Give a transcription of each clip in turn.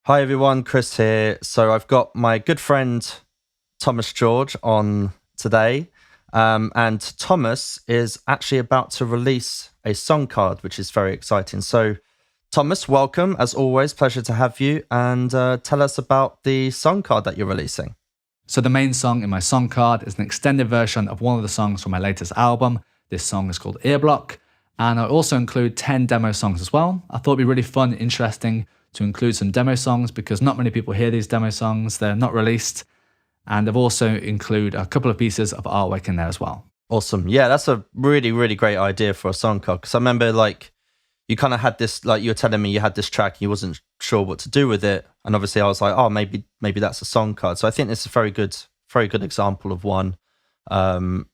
Hi everyone, Chris here. So I've got my good friend Thomas George on today. And Thomas is actually about to release a Songcard, which is very exciting. So Thomas, welcome. As always, pleasure to have you. And tell us about the Songcard that you're releasing. So the main song in my song card is an extended version of one of the songs from my latest album. This song is called Earblock. And I also include 10 demo songs as well. I thought it'd be really fun, interesting to include some demo songs because not many people hear these demo songs. They're not released. And I've also include a couple of pieces of artwork in there as well. Awesome. Yeah, that's a really, really great idea for a Songcard. Because I remember you kind of had this, you were telling me you had this track and you wasn't sure what to do with it. And obviously I was like, oh, maybe that's a Songcard. So I think this is a very good example of one. And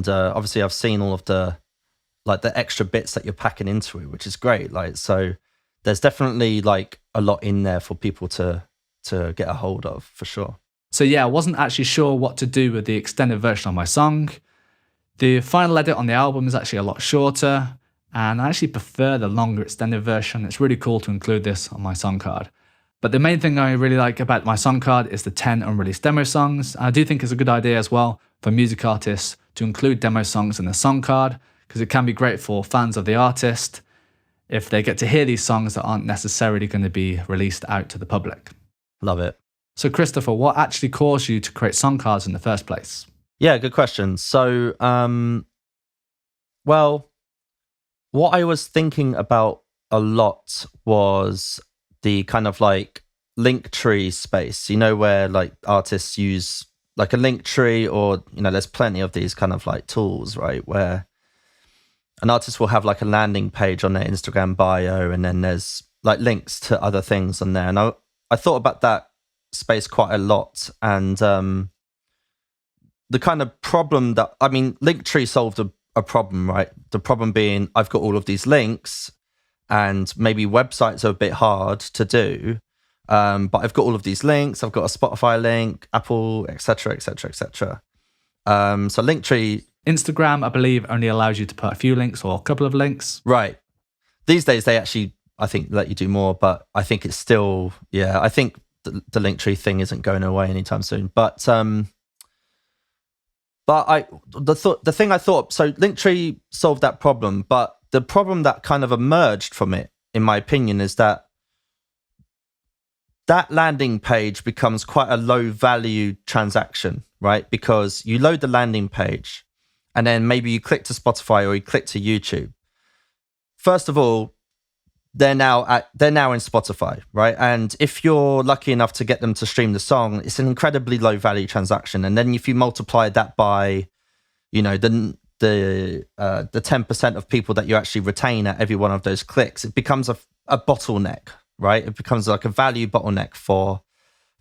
obviously I've seen all of the extra bits that you're packing into it, which is great. So there's definitely a lot in there for people to get a hold of, for sure. So yeah, I wasn't actually sure what to do with the extended version of my song. The final edit on the album is actually a lot shorter, and I actually prefer the longer extended version. It's really cool to include this on my song card. But the main thing I really like about my song card is the 10 unreleased demo songs. I do think it's a good idea as well for music artists to include demo songs in the song card, because it can be great for fans of the artist if they get to hear these songs that aren't necessarily going to be released out to the public. Love it. So Christopher, what actually caused you to create song cards in the first place? Yeah, good question. So, what I was thinking about a lot was the kind of link tree space, where artists use a link tree, or, there's plenty of these kind of tools, right? Where an artist will have a landing page on their Instagram bio, and then there's links to other things on there. And I thought about that space quite a lot. And the kind of problem Linktree solved a problem, right? The problem being I've got all of these links, and maybe websites are a bit hard to do. But I've got all of these links. I've got a Spotify link, Apple, etc., etc., etc. So Linktree... Instagram, I believe, only allows you to put a few links or a couple of links. Right. These days, they actually, I think, let you do more, but I think it's still, I think the Linktree thing isn't going away anytime soon. But the thing I thought, so Linktree solved that problem, but the problem that kind of emerged from it, in my opinion, is that landing page becomes quite a low value transaction, right? Because you load the landing page, and then maybe you click to Spotify or you click to YouTube. First of all, they're now in Spotify, right? And if you're lucky enough to get them to stream the song, it's an incredibly low value transaction. And then if you multiply that by, the 10% of people that you actually retain at every one of those clicks, it becomes a bottleneck, right? It becomes a value bottleneck for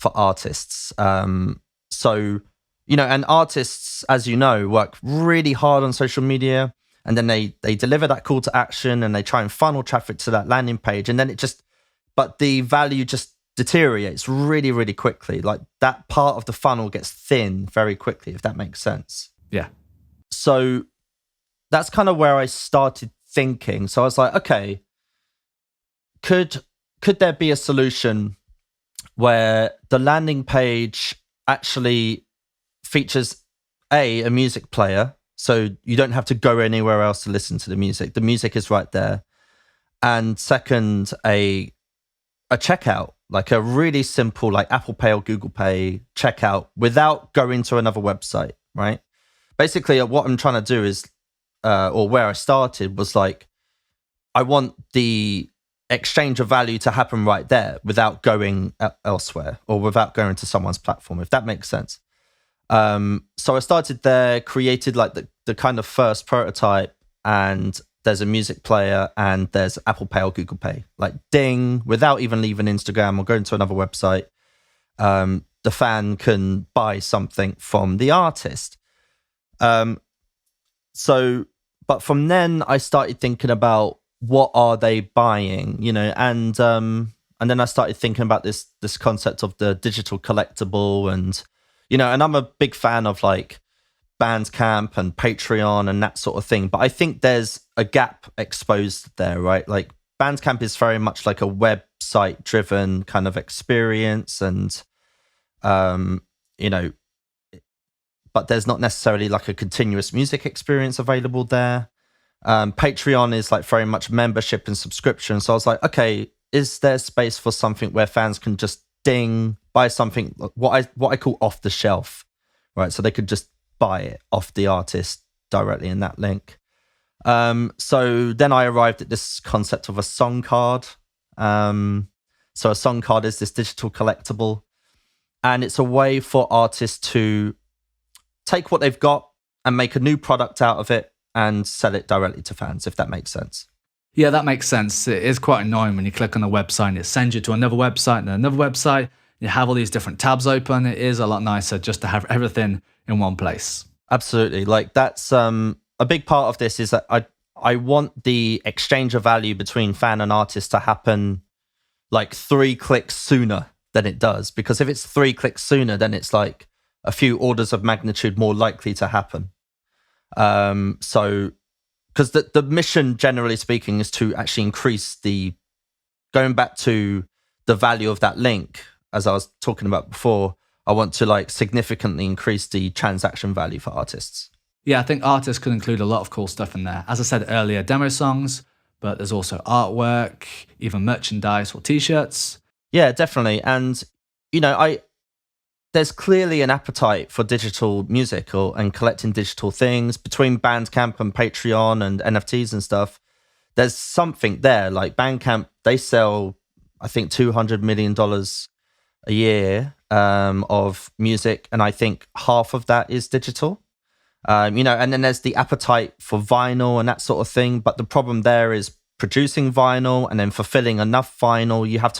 artists. And artists, as you know, work really hard on social media, and then they deliver that call to action, and they try and funnel traffic to that landing page, and then but the value just deteriorates really, really quickly. That part of the funnel gets thin very quickly, if that makes sense. Yeah. So that's kind of where I started thinking. So I was like, okay, could there be a solution where the landing page actually features a music player, so you don't have to go anywhere else to listen to the music. The music is right there. And second, a checkout, a really simple Apple Pay or Google Pay checkout without going to another website, right? Basically, what I'm trying to do is, or where I started was I want the exchange of value to happen right there without going elsewhere or without going to someone's platform, if that makes sense. So I started there, created the kind of first prototype, and there's a music player and there's Apple Pay or Google Pay. Ding, without even leaving Instagram or going to another website, the fan can buy something from the artist. But from then I started thinking about what are they buying, and then I started thinking about this concept of the digital collectible, and and I'm a big fan of Bandcamp and Patreon and that sort of thing. But I think there's a gap exposed there, right? Bandcamp is very much like a web website driven kind of experience, and you know, but there's not necessarily like a continuous music experience available there. Patreon is like very much membership and subscription. So I was like, okay, is there space for something where fans can just buy something, what I call off the shelf, right? So they could just buy it off the artist directly in that link. So then I arrived at this concept of a Songcard. So a Songcard is this digital collectible, and it's a way for artists to take what they've got and make a new product out of it and sell it directly to fans, if that makes sense. Yeah, that makes sense. It is quite annoying when you click on a website and it sends you to another website and another website. You have all these different tabs open. It is a lot nicer just to have everything in one place. Absolutely. Like that's a big part of this is that I want the exchange of value between fan and artist to happen like 3 clicks sooner than it does. Because if it's 3 clicks sooner, then it's like a few orders of magnitude more likely to happen. So, because the mission, generally speaking, is to actually increase going back to the value of that link, as I was talking about before, I want to like significantly increase the transaction value for artists. Yeah, I think artists could include a lot of cool stuff in there. As I said earlier, demo songs, but there's also artwork, even merchandise or t-shirts. Yeah, definitely. And, you know, there's clearly an appetite for digital music and collecting digital things between Bandcamp and Patreon and NFTs and stuff. There's something there. Like Bandcamp, they sell, I think, $200 million a year of music, and I think half of that is digital. You know, and then there's the appetite for vinyl and that sort of thing. But the problem there is producing vinyl and then fulfilling enough vinyl. You have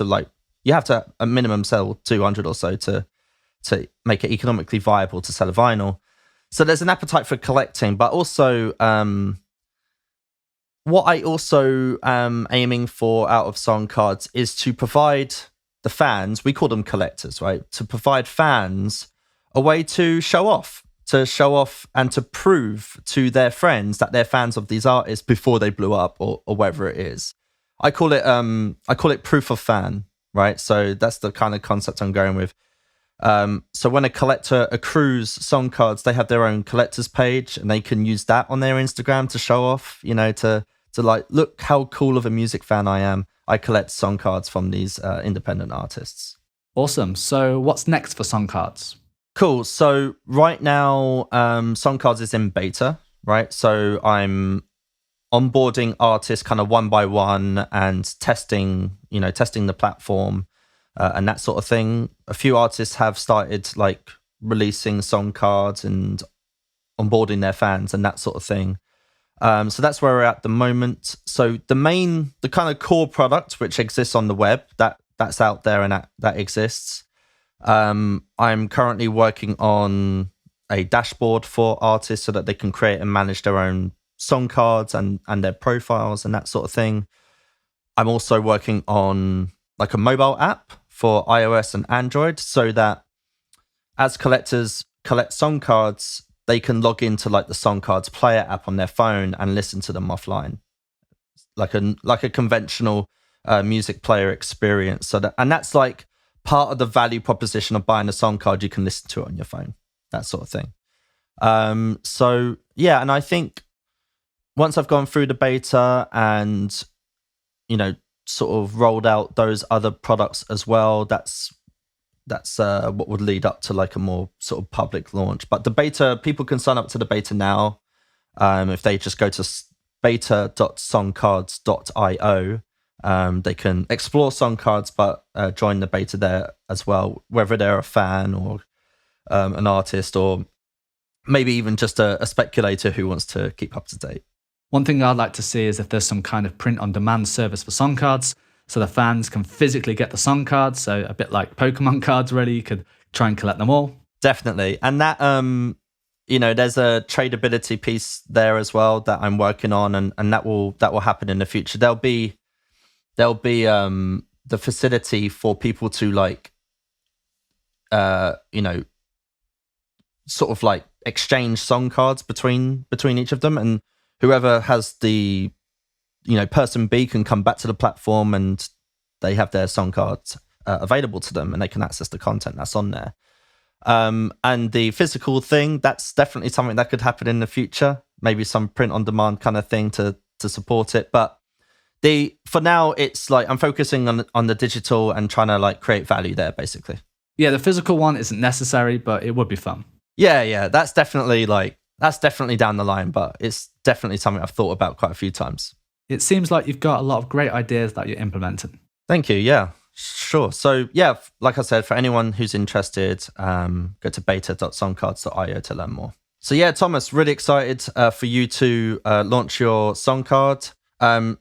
to at minimum sell 200 or so to make it economically viable to sell a vinyl. So there's an appetite for collecting, but also what I also am aiming for out of Songcards is to provide the fans, we call them collectors, right? To provide fans a way to show off and to prove to their friends that they're fans of these artists before they blew up or whatever it is. I call it proof of fan, right? So that's the kind of concept I'm going with. So when a collector accrues Songcards, they have their own collector's page and they can use that on their Instagram to show off, you know, to like, look how cool of a music fan I am. I collect Songcards from these independent artists. Awesome. So what's next for Songcards? Cool. So right now, Songcards is in beta, right? So I'm onboarding artists kind of one by one and testing the platform. And that sort of thing. A few artists have started like releasing Songcards and onboarding their fans and that sort of thing. So that's where we're at the moment. So the kind of core product which exists on the web, that's out there and that exists. I'm currently working on a dashboard for artists so that they can create and manage their own Songcards and their profiles and that sort of thing. I'm also working on like a mobile app for iOS and Android so that as collectors collect Songcards, they can log into like the Songcards player app on their phone and listen to them offline, like a conventional music player experience. And that's like part of the value proposition of buying a Songcard. You can listen to it on your phone, that sort of thing. So yeah, and I think once I've gone through the beta and, you know, sort of rolled out those other products as well, that's what would lead up to like a more sort of public launch. But the beta, people can sign up to the beta now. If they just go to beta.songcards.io, they can explore Songcards, but join the beta there as well, whether they're a fan or an artist or maybe even just a speculator who wants to keep up to date. One thing I'd like to see is if there's some kind of print-on-demand service for Songcards, so the fans can physically get the Songcards. So a bit like Pokemon cards, really, you could try and collect them all. Definitely. And that, you know, there's a tradability piece there as well that I'm working on, and that will happen in the future. There'll be the facility for people to like, you know, sort of like exchange Songcards between each of them, and whoever has the, you know, person B can come back to the platform and they have their song cards available to them and they can access the content that's on there. And the physical thing, that's definitely something that could happen in the future. Maybe some print on demand kind of thing to support it. But for now, it's like I'm focusing on the digital and trying to like create value there, basically. Yeah, the physical one isn't necessary, but it would be fun. Yeah, that's definitely down the line, but it's definitely something I've thought about quite a few times. It seems like you've got a lot of great ideas that you're implementing. Thank you. Yeah, sure. So yeah, like I said, for anyone who's interested, go to beta.songcards.io to learn more. So yeah, Thomas, really excited for you to launch your Songcard.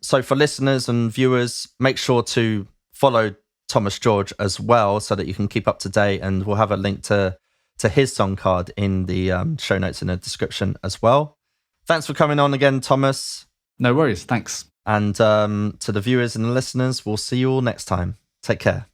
So for listeners and viewers, make sure to follow Thomas George as well so that you can keep up to date, and we'll have a link to his Songcard in the show notes in the description as well. Thanks for coming on again, Thomas. No worries, thanks. And to the viewers and the listeners, we'll see you all next time. Take care.